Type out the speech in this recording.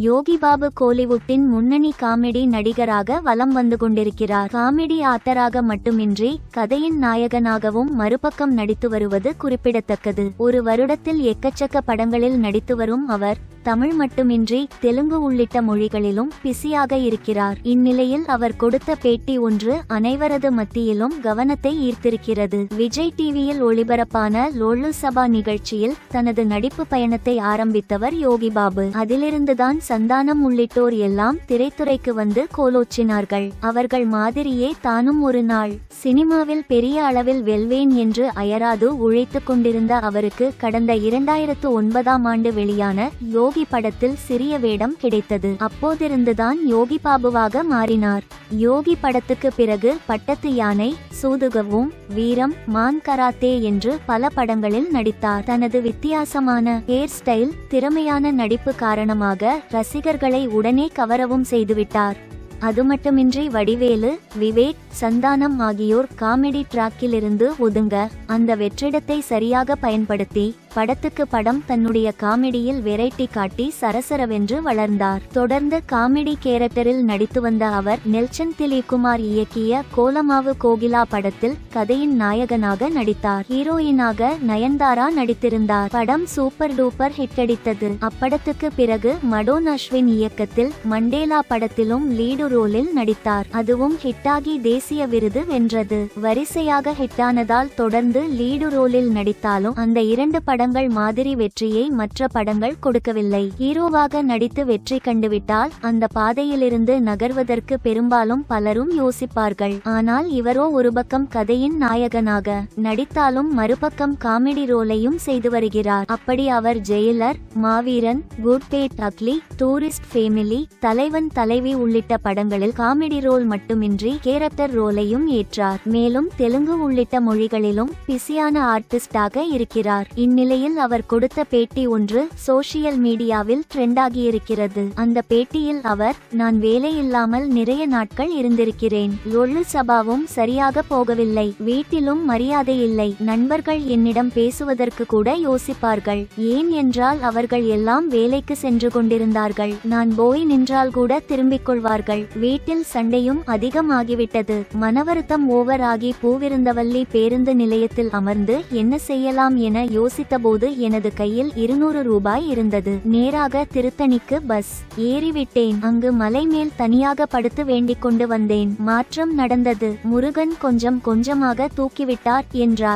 யோகிபாபு கோலிவுட்டின் முன்னணி காமெடி நடிகராக வலம் வந்து கொண்டிருக்கிறார். காமெடி ஆத்தராக மட்டுமின்றி கதையின் நாயகனாகவும் மறுபக்கம் நடித்து வருவது குறிப்பிடத்தக்கது. ஒரு வருடத்தில் எக்கச்சக்க படங்களில் நடித்து வரும் அவர் தமிழ் மட்டுமின்றி தெலுங்கு உள்ளிட்ட மொழிகளிலும் பிஸியாக இருக்கிறார். இந்நிலையில் அவர் கொடுத்த பேட்டி ஒன்று அனைவரது மத்தியிலும் கவனத்தை ஈர்த்திருக்கிறது. விஜய் டிவியில் ஒளிபரப்பான லோல்லு சபா நிகழ்ச்சியில் தனது நடிப்பு பயணத்தை ஆரம்பித்தவர் யோகிபாபு. அதிலிருந்துதான் சந்தானம் உள்ளிட்டோர் எல்லாம் திரைத்துறைக்கு வந்து கோலோச்சினார்கள். அவர்கள் மாதிரியே தானும் ஒரு நாள் சினிமாவில் பெரிய அளவில் வெல்வேன் என்று அயராது உழைத்துக் கொண்டிருந்த அவருக்கு கடந்த 2009ஆம் ஆண்டு வெளியான யோகி படத்தில் சிறிய வேடம் கிடைத்தது. அப்போதிருந்துதான் யோகிபாபுவாக மாறினார். யோகி படத்துக்கு பிறகு பட்டத்து யானை, சூதுகவும், வீரம், மான் கராத்தே என்று பல படங்களில் நடித்தார். தனது வித்தியாசமான ஹேர் ஸ்டைல், திறமையான நடிப்பு காரணமாக ரசிகர்களை உடனே கவரவும் செய்துவிட்டார். அதுமட்டுமின்றி வடிவேலு, விவேக், சந்தானம் ஆகியோர் காமெடி டிராக்கிலிருந்து ஒதுங்க அந்த வெற்றிடத்தை சரியாக பயன்படுத்தி படத்துக்கு படம் தன்னுடைய காமெடியில் வெரைட்டி காட்டி சரசரவென்று வளர்ந்தார். தொடர்ந்து காமெடி கேரக்டரில் நடித்து வந்த அவர் நெல்சன் திலீப்குமார் இயக்கிய கோலமாவு கோகிலா படத்தில் கதையின் நாயகனாக நடித்தார். ஹீரோயினாக நயன்தாரா நடித்திருந்தார். படம் சூப்பர் டூப்பர் ஹிட் அடித்தது. அப்படத்துக்கு பிறகு மடோன் அஸ்வின் இயக்கத்தில் மண்டேலா படத்திலும் லீடு ரோலில் நடித்தார். அதுவும் ஹிட்டாகி தேசிய விருது வென்றது. வரிசையாக ஹிட்டானதால் தொடர்ந்து லீடு ரோலில் நடித்தாலும் அந்த 2 படங்கள் மாதிரி வெற்றியை மற்ற படங்கள் கொடுக்கவில்லை. ஹீரோவாக நடித்து வெற்றி கண்டுவிட்டால் அந்த பாதையிலிருந்து நகர்வதற்கு பெரும்பாலும் பலரும் யோசிப்பார்கள். ஆனால் இவரோ ஒரு பக்கம் கதையின் நாயகனாக நடித்தாலும் மறுபக்கம் காமெடி ரோலையும் செய்து வருகிறார். அப்படி அவர் Jailer, Maaveeran, Good Bad Ugly, Tourist Family, Thalaivan Thalaivi உள்ளிட்ட படங்களில் காமெடி ரோல் மட்டுமின்றி கேரக்டர் ரோலையும் ஏற்றார். மேலும் தெலுங்கு உள்ளிட்ட மொழிகளிலும் பிஸியான ஆர்டிஸ்டாக இருக்கிறார். இந்நிலையில் அவர் கொடுத்த பேட்டி ஒன்று சோஷியல் மீடியாவில் ட்ரெண்டாகியிருக்கிறது. அந்த பேட்டியில் அவர், நான் வேலை இல்லாமல் நிறைய நாட்கள் இருந்திருக்கிறேன். லொல்லு சபாவும் சரியாக போகவில்லை. வீட்டிலும் மரியாதை இல்லை. நண்பர்கள் என்னிடம் பேசுவதற்கு கூட யோசிப்பார்கள். ஏன் என்றால் அவர்கள் எல்லாம் வேலைக்கு சென்று கொண்டிருந்தார்கள். நான் போய் நின்றால் கூட திரும்பிக் கொள்வார்கள். வீட்டில் சண்டையும் அதிகமாகிவிட்டது. மனவருத்தம் ஓவர் ஆகி பூவிருந்தவல்லி பேருந்து நிலையத்தில் அமர்ந்து என்ன செய்யலாம் என யோசித்தபோது எனது கையில் 200 ரூபாய் இருந்தது. நேராக திருத்தணிக்கு பஸ் ஏறிவிட்டேன். அங்கு மலை மேல் தனியாக படுத்து வேண்டிக் கொண்டு வந்தேன். மாற்றம் நடந்தது. முருகன் கொஞ்சம் கொஞ்சமாக தூக்கிவிட்டார் என்றார்.